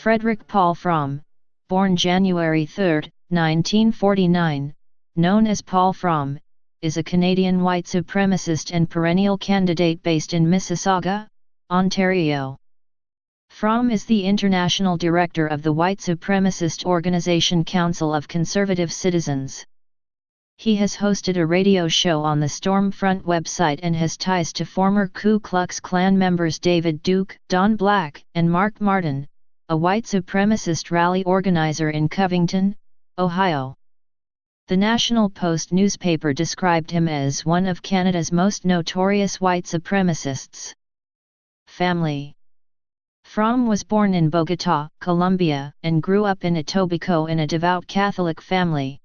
Frederick Paul Fromm, born January 3, 1949, known as Paul Fromm, is a Canadian white supremacist and perennial candidate based in Mississauga, Ontario. Fromm is the international director of the white supremacist organization Council of Conservative Citizens. He has hosted a radio show on the Stormfront website and has ties to former Ku Klux Klan members David Duke, Don Black, and Mark Martin, a white supremacist rally organizer in Covington, Ohio. The National Post newspaper described him as one of Canada's most notorious white supremacists. Family. Fromm was born in Bogotá, Colombia, and grew up in Etobicoke in a devout Catholic family.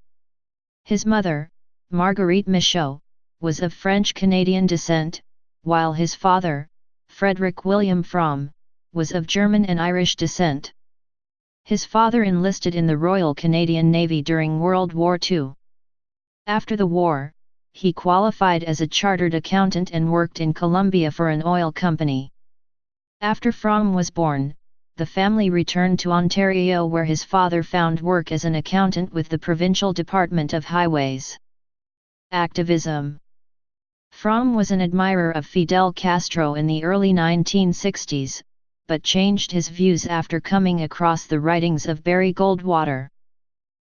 His mother, Marguerite Michaud, was of French-Canadian descent, while his father, Frederick William Fromm, was of German and Irish descent. His father enlisted in the Royal Canadian Navy during World War II. After the war, he qualified as a chartered accountant and worked in Colombia for an oil company. After Fromm was born, the family returned to Ontario where his father found work as an accountant with the Provincial Department of Highways. Activism. Fromm was an admirer of Fidel Castro in the early 1960s, but changed his views after coming across the writings of Barry Goldwater.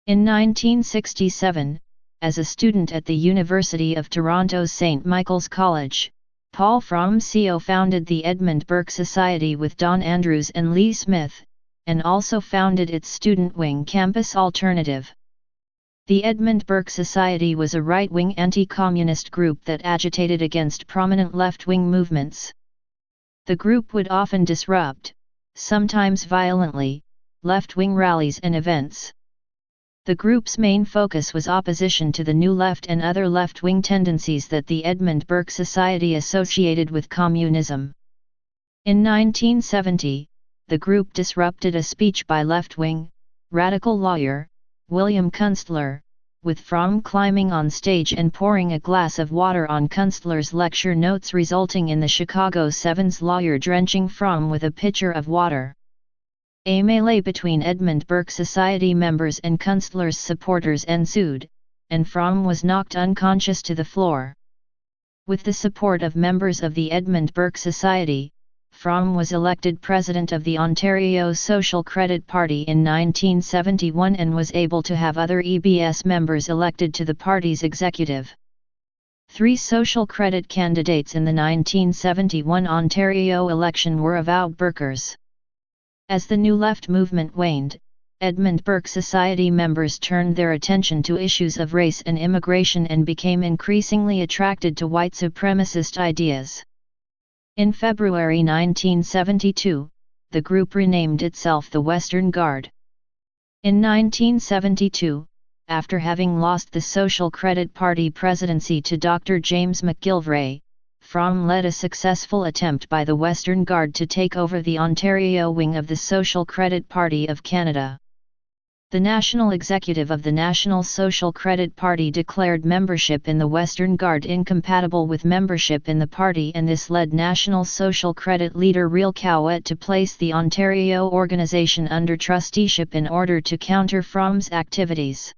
In 1967, as a student at the University of Toronto's St. Michael's College, Paul Fromm co-founded the Edmund Burke Society with Don Andrews and Lee Smith, and also founded its student wing Campus Alternative. The Edmund Burke Society was a right-wing anti-communist group that agitated against prominent left-wing movements. The group would often disrupt, sometimes violently, left-wing rallies and events. The group's main focus was opposition to the New Left and other left-wing tendencies that the Edmund Burke Society associated with communism. In 1970, the group disrupted a speech by left-wing, radical lawyer, William Kunstler, with Fromm climbing on stage and pouring a glass of water on Kunstler's lecture notes, resulting in the Chicago Seven's lawyer drenching Fromm with a pitcher of water. A melee between Edmund Burke Society members and Kunstler's supporters ensued, and Fromm was knocked unconscious to the floor. With the support of members of the Edmund Burke Society, Fromm was elected president of the Ontario Social Credit Party in 1971 and was able to have other EBS members elected to the party's executive. 3 social credit candidates in the 1971 Ontario election were avowed Burkers. As the New Left movement waned, Edmund Burke Society members turned their attention to issues of race and immigration and became increasingly attracted to white supremacist ideas. In February 1972, the group renamed itself the Western Guard. In 1972, after having lost the Social Credit Party presidency to Dr. James McGillivray, Fromm led a successful attempt by the Western Guard to take over the Ontario wing of the Social Credit Party of Canada. The national executive of the National Social Credit Party declared membership in the Western Guard incompatible with membership in the party, and this led National Social Credit leader Real Cowett to place the Ontario organization under trusteeship in order to counter Fromm's activities.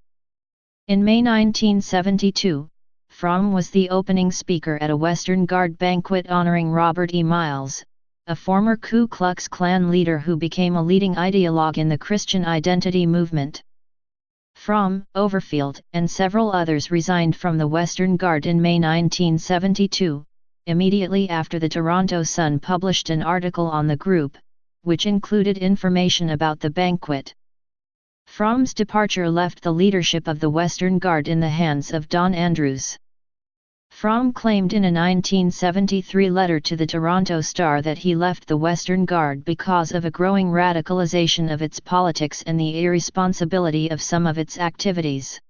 In May 1972, Fromm was the opening speaker at a Western Guard banquet honoring Robert E. Miles, a former Ku Klux Klan leader who became a leading ideologue in the Christian identity movement. Fromm, Overfield, and several others resigned from the Western Guard in May 1972, immediately after the Toronto Sun published an article on the group, which included information about the banquet. Fromm's departure left the leadership of the Western Guard in the hands of Don Andrews. Fromm claimed in a 1973 letter to the Toronto Star that he left the Western Guard because of a growing radicalization of its politics and the irresponsibility of some of its activities.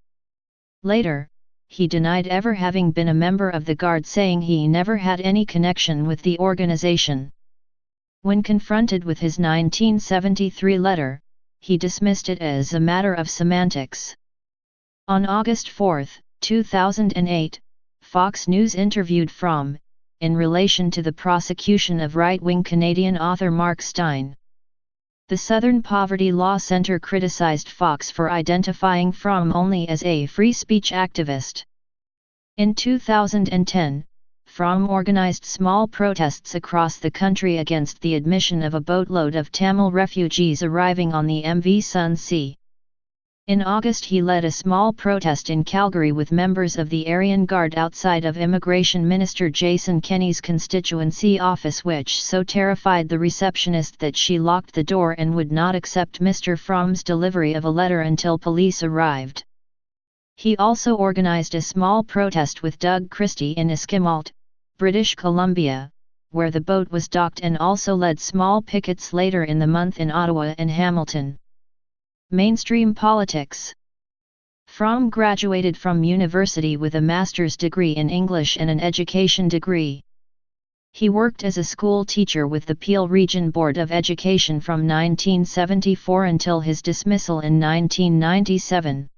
Later, he denied ever having been a member of the Guard, saying he never had any connection with the organization. When confronted with his 1973 letter, he dismissed it as a matter of semantics. On August 4, 2008, Fox News interviewed Fromm, in relation to the prosecution of right-wing Canadian author Mark Steyn. The Southern Poverty Law Center criticized Fox for identifying Fromm only as a free speech activist. In 2010, Fromm organized small protests across the country against the admission of a boatload of Tamil refugees arriving on the MV Sun Sea. In August he led a small protest in Calgary with members of the Aryan Guard outside of Immigration Minister Jason Kenney's constituency office, which so terrified the receptionist that she locked the door and would not accept Mr. Fromm's delivery of a letter until police arrived. He also organized a small protest with Doug Christie in Esquimalt, British Columbia, where the boat was docked, and also led small pickets later in the month in Ottawa and Hamilton. Mainstream politics. Fromm graduated from university with a master's degree in English and an education degree. He worked as a school teacher with the Peel Region Board of Education from 1974 until his dismissal in 1997.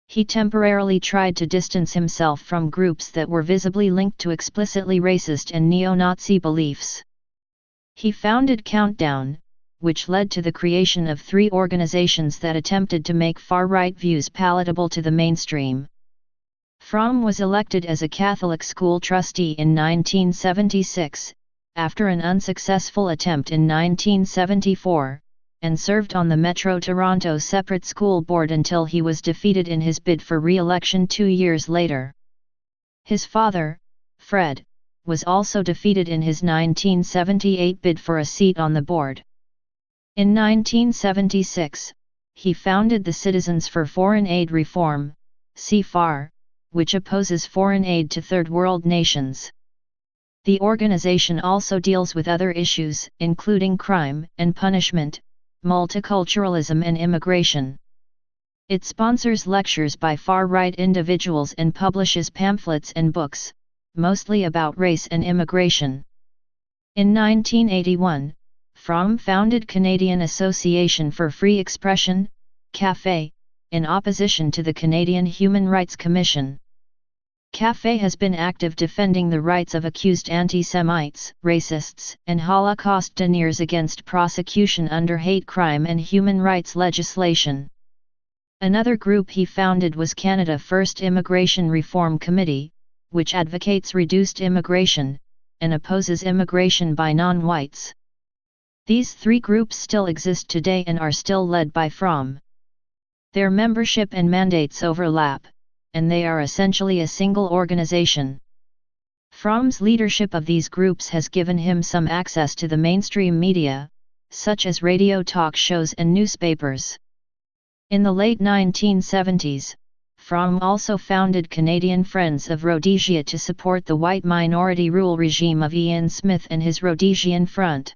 He temporarily tried to distance himself from groups that were visibly linked to explicitly racist and neo-Nazi beliefs. He founded Countdown, which led to the creation of 3 organizations that attempted to make far-right views palatable to the mainstream. Fromm was elected as a Catholic school trustee in 1976, after an unsuccessful attempt in 1974, and served on the Metro Toronto Separate School Board until he was defeated in his bid for re-election 2 years later. His father, Fred, was also defeated in his 1978 bid for a seat on the board. In 1976, he founded the Citizens for Foreign Aid Reform, CFAR, which opposes foreign aid to third world nations. The organization also deals with other issues, including crime and punishment, multiculturalism and immigration. It sponsors lectures by far-right individuals and publishes pamphlets and books, mostly about race and immigration. In 1981, Fromm founded Canadian Association for Free Expression, CAFE, in opposition to the Canadian Human Rights Commission. CAFE has been active defending the rights of accused anti-Semites, racists, and Holocaust deniers against prosecution under hate crime and human rights legislation. Another group he founded was Canada First Immigration Reform Committee, which advocates reduced immigration, and opposes immigration by non-whites. These 3 groups still exist today and are still led by Fromm. Their membership and mandates overlap, and they are essentially a single organization. Fromm's leadership of these groups has given him some access to the mainstream media, such as radio talk shows and newspapers. In the late 1970s, Fromm also founded Canadian Friends of Rhodesia to support the white minority rule regime of Ian Smith and his Rhodesian Front.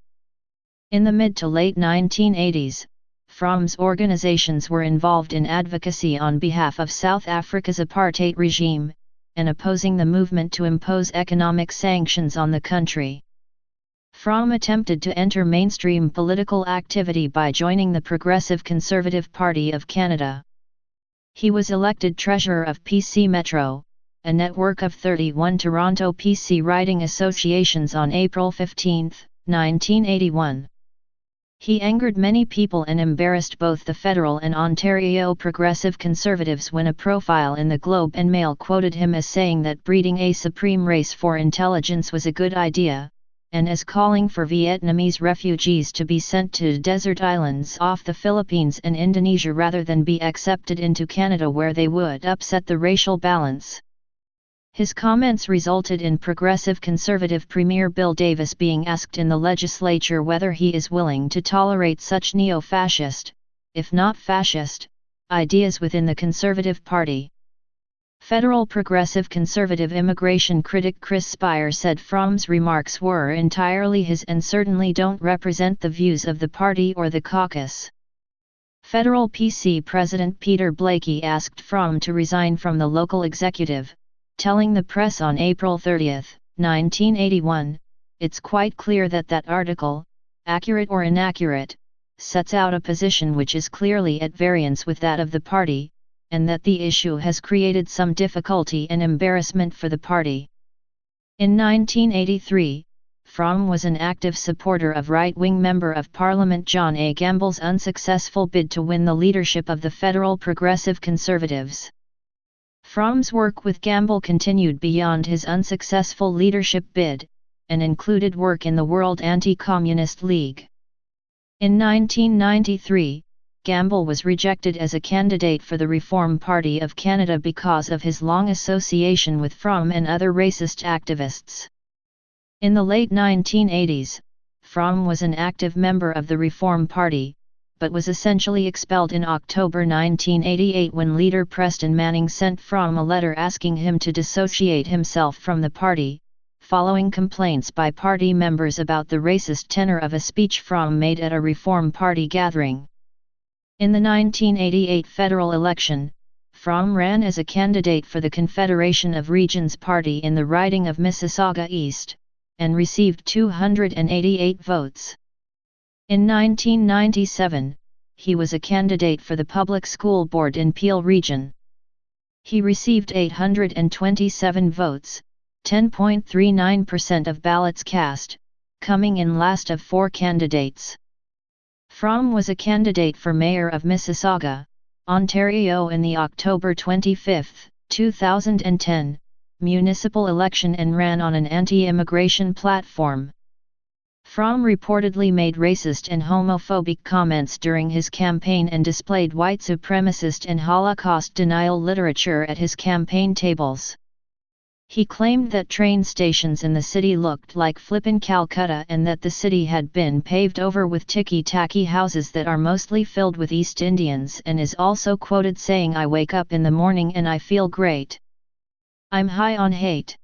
In the mid to late 1980s, Fromm's organizations were involved in advocacy on behalf of South Africa's apartheid regime, and opposing the movement to impose economic sanctions on the country. Fromm attempted to enter mainstream political activity by joining the Progressive Conservative Party of Canada. He was elected treasurer of PC Metro, a network of 31 Toronto PC riding associations, on April 15, 1981. He angered many people and embarrassed both the federal and Ontario progressive conservatives when a profile in the Globe and Mail quoted him as saying that breeding a supreme race for intelligence was a good idea, and as calling for Vietnamese refugees to be sent to desert islands off the Philippines and Indonesia rather than be accepted into Canada, where they would upset the racial balance. His comments resulted in Progressive Conservative Premier Bill Davis being asked in the legislature whether he is willing to tolerate such neo-fascist, if not fascist, ideas within the Conservative Party. Federal Progressive Conservative immigration critic Chris Spire said Fromm's remarks were entirely his and certainly don't represent the views of the party or the caucus. Federal PC President Peter Blakey asked Fromm to resign from the local executive, telling the press on April 30, 1981, "It's quite clear that that article, accurate or inaccurate, sets out a position which is clearly at variance with that of the party, and that the issue has created some difficulty and embarrassment for the party." In 1983, Fromm was an active supporter of right-wing Member of Parliament John A. Gamble's unsuccessful bid to win the leadership of the federal Progressive Conservatives. Fromm's work with Gamble continued beyond his unsuccessful leadership bid, and included work in the World Anti-Communist League. In 1993, Gamble was rejected as a candidate for the Reform Party of Canada because of his long association with Fromm and other racist activists. In the late 1980s, Fromm was an active member of the Reform Party, but was essentially expelled in October 1988 when leader Preston Manning sent Fromm a letter asking him to dissociate himself from the party, following complaints by party members about the racist tenor of a speech Fromm made at a Reform Party gathering. In the 1988 federal election, Fromm ran as a candidate for the Confederation of Regions Party in the riding of Mississauga East, and received 288 votes. In 1997, he was a candidate for the Public School Board in Peel Region. He received 827 votes, 10.39% of ballots cast, coming in last of 4 candidates. Fromm was a candidate for Mayor of Mississauga, Ontario in the October 25, 2010, municipal election and ran on an anti-immigration platform. Fromm reportedly made racist and homophobic comments during his campaign and displayed white supremacist and Holocaust denial literature at his campaign tables. He claimed that train stations in the city looked like flippin' Calcutta and that the city had been paved over with ticky-tacky houses that are mostly filled with East Indians, and is also quoted saying, "I wake up in the morning and I feel great. I'm high on hate."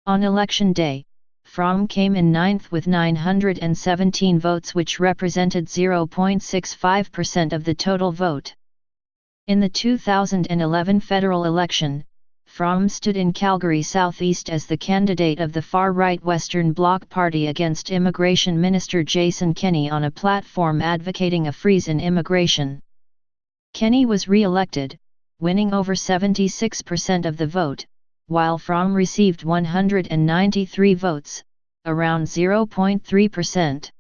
On election day, Fromm came in ninth with 917 votes, which represented 0.65% of the total vote. In the 2011 federal election, Fromm stood in Calgary Southeast as the candidate of the far-right Western Bloc Party against Immigration Minister Jason Kenney on a platform advocating a freeze in immigration. Kenney was re-elected, winning over 76% of the vote, while Fromm received 193 votes, around 0.3%.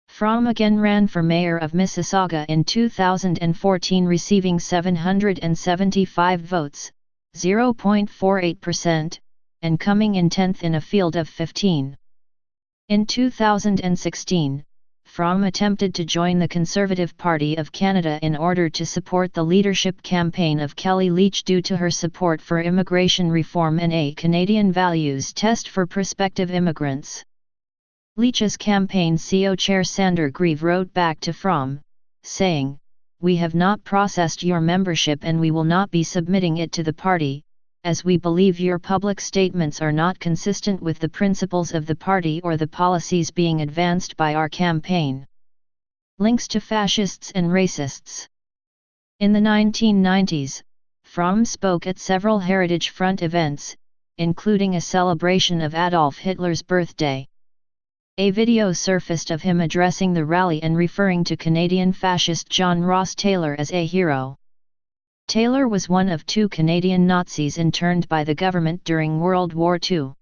Fromm again ran for mayor of Mississauga in 2014, receiving 775 votes, 0.48%, and coming in 10th in a field of 15. In 2016, Fromm attempted to join the Conservative Party of Canada in order to support the leadership campaign of Kellie Leitch due to her support for immigration reform and a Canadian values test for prospective immigrants. Leitch's campaign CO chair Sander Grieve wrote back to Fromm, saying, "We have not processed your membership and we will not be submitting it to the party, as we believe your public statements are not consistent with the principles of the party or the policies being advanced by our campaign." Links to fascists and racists. In the 1990s, Fromm spoke at several Heritage Front events, including a celebration of Adolf Hitler's birthday. A video surfaced of him addressing the rally and referring to Canadian fascist John Ross Taylor as a hero. Taylor was one of 2 Canadian Nazis interned by the government during World War II.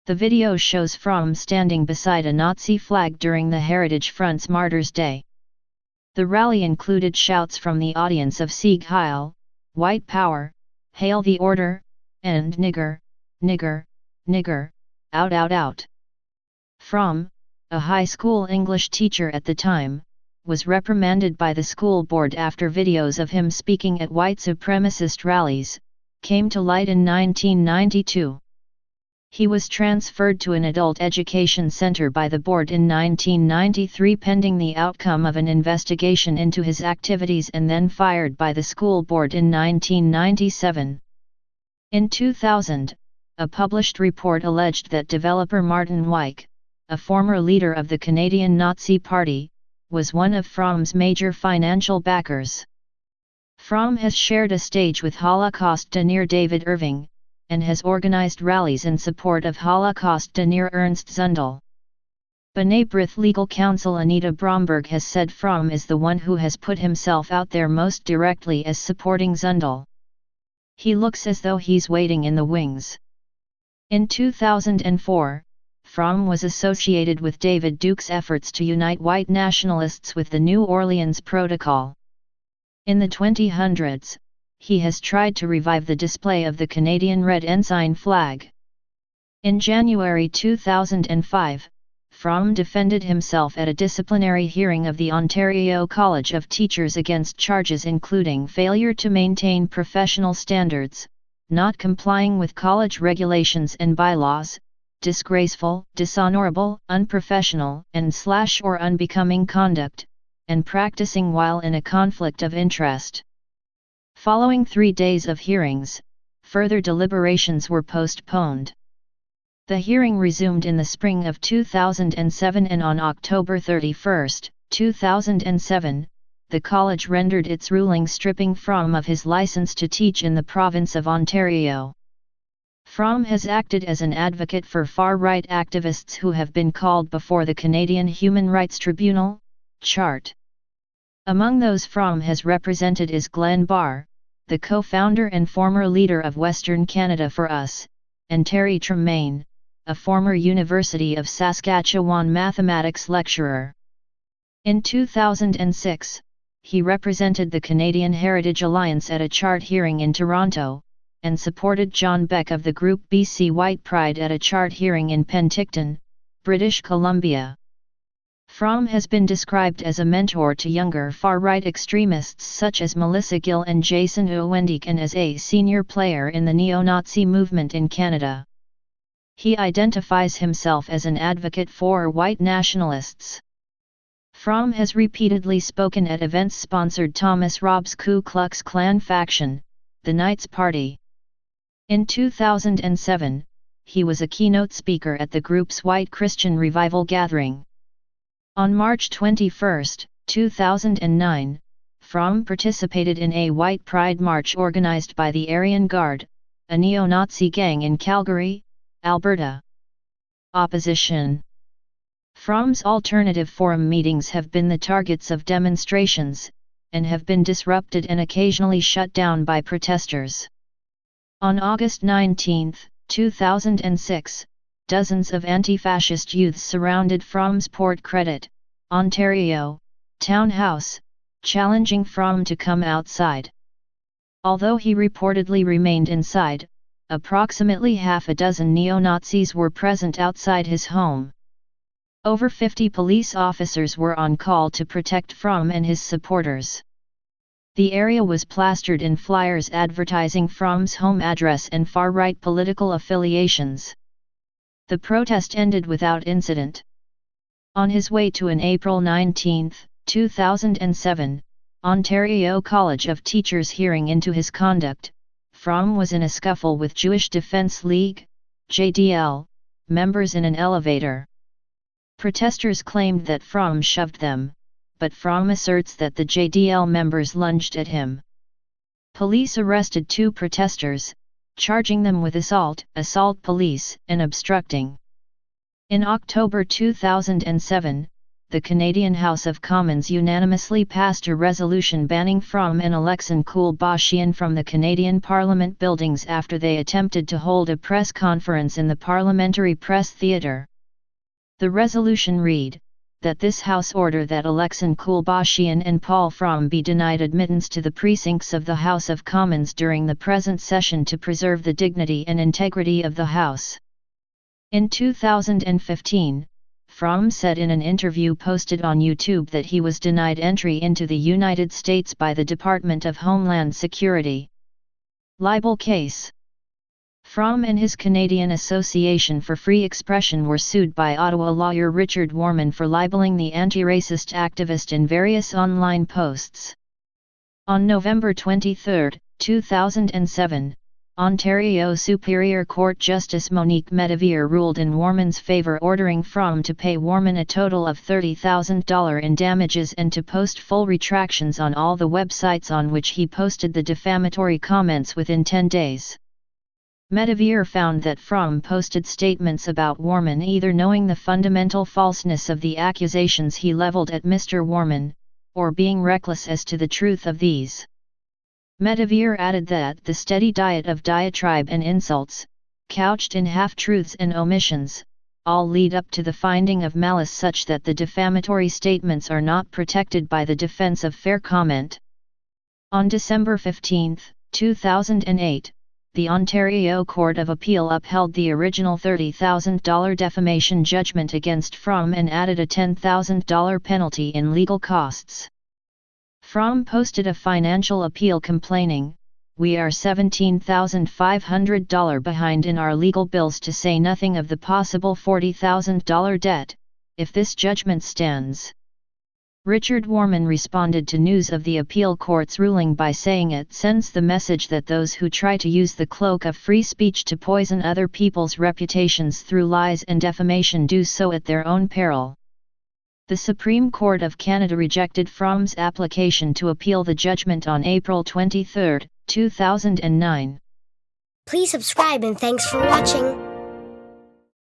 The video shows Fromm standing beside a Nazi flag during the Heritage Front's Martyrs' Day. The rally included shouts from the audience of "Sieg Heil," "White Power," "Hail the Order," and "Nigger, nigger, nigger, out out out." Fromm, a high school English teacher at the time, was reprimanded by the school board after videos of him speaking at white supremacist rallies came to light in 1992. He was transferred to an adult education center by the board in 1993 pending the outcome of an investigation into his activities, and then fired by the school board in 1997. In 2000, a published report alleged that developer Martin Wyke, a former leader of the Canadian Nazi Party, was one of Fromm's major financial backers. Fromm has shared a stage with Holocaust denier David Irving, and has organized rallies in support of Holocaust denier Ernst Zundel. B'nai B'rith legal counsel Anita Bromberg has said Fromm is the one who has put himself out there most directly as supporting Zundel. "He looks as though he's waiting in the wings." In 2004, Fromm was associated with David Duke's efforts to unite white nationalists with the New Orleans Protocol. In the 2000s, he has tried to revive the display of the Canadian Red Ensign flag. In January 2005, Fromm defended himself at a disciplinary hearing of the Ontario College of Teachers against charges including failure to maintain professional standards, not complying with college regulations and bylaws, disgraceful, dishonorable, unprofessional, and/or unbecoming conduct, and practicing while in a conflict of interest. Following 3 days of hearings, further deliberations were postponed. The hearing resumed in the spring of 2007 and on October 31, 2007, the college rendered its ruling stripping Fromm of his license to teach in the province of Ontario. Fromm has acted as an advocate for far-right activists who have been called before the Canadian Human Rights Tribunal, CHART. Among those Fromm has represented is Glenn Barr, the co-founder and former leader of Western Canada for Us, and Terry Tremaine, a former University of Saskatchewan mathematics lecturer. In 2006, he represented the Canadian Heritage Alliance at a CHART hearing in Toronto, and supported John Beck of the group BC White Pride at a CHART hearing in Penticton, British Columbia. Fromm has been described as a mentor to younger far-right extremists such as Melissa Gill and Jason Owendik and as a senior player in the neo-Nazi movement in Canada. He identifies himself as an advocate for white nationalists. Fromm has repeatedly spoken at events sponsored Thomas Rob's Ku Klux Klan faction, the Knights Party. In 2007, he was a keynote speaker at the group's White Christian Revival gathering. On March 21, 2009, Fromm participated in a White Pride March organized by the Aryan Guard, a neo-Nazi gang in Calgary, Alberta. Opposition. Fromm's alternative forum meetings have been the targets of demonstrations, and have been disrupted and occasionally shut down by protesters. On August 19, 2006, dozens of anti-fascist youths surrounded Fromm's Port Credit, Ontario, townhouse, challenging Fromm to come outside. Although he reportedly remained inside, approximately half a dozen neo-Nazis were present outside his home. Over 50 police officers were on call to protect Fromm and his supporters. The area was plastered in flyers advertising Fromm's home address and far-right political affiliations. The protest ended without incident. On his way to an April 19, 2007, Ontario College of Teachers hearing into his conduct, Fromm was in a scuffle with Jewish Defense League, JDL, members in an elevator. Protesters claimed that Fromm shoved them, but Fromm asserts that the JDL members lunged at him. Police arrested 2 protesters, charging them with assault police, and obstructing. In October 2007, the Canadian House of Commons unanimously passed a resolution banning Fromm and Alexan Kulbashian from the Canadian Parliament buildings after they attempted to hold a press conference in the Parliamentary Press Theatre. The resolution read, that this House order that Alexan Kulbashian and Paul Fromm be denied admittance to the precincts of the House of Commons during the present session to preserve the dignity and integrity of the House. In 2015, Fromm said in an interview posted on YouTube that he was denied entry into the United States by the Department of Homeland Security. Libel case. Fromm and his Canadian Association for Free Expression were sued by Ottawa lawyer Richard Warman for libeling the anti-racist activist in various online posts. On November 23, 2007, Ontario Superior Court Justice Monique Medevere ruled in Warman's favour, ordering Fromm to pay Warman a total of $30,000 in damages and to post full retractions on all the websites on which he posted the defamatory comments within 10 days. Medevere found that Fromm posted statements about Warman either knowing the fundamental falseness of the accusations he levelled at Mr. Warman, or being reckless as to the truth of these. Medevere added that the steady diet of diatribe and insults, couched in half-truths and omissions, all lead up to the finding of malice such that the defamatory statements are not protected by the defense of fair comment. On December 15, 2008, the Ontario Court of Appeal upheld the original $30,000 defamation judgment against Fromm and added a $10,000 penalty in legal costs. Fromm posted a financial appeal complaining, "We are $17,500 behind in our legal bills, to say nothing of the possible $40,000 debt, if this judgment stands." Richard Warman responded to news of the appeal court's ruling by saying it sends the message that those who try to use the cloak of free speech to poison other people's reputations through lies and defamation do so at their own peril. The Supreme Court of Canada rejected Fromm's application to appeal the judgment on April 23, 2009. Please subscribe and thanks for watching.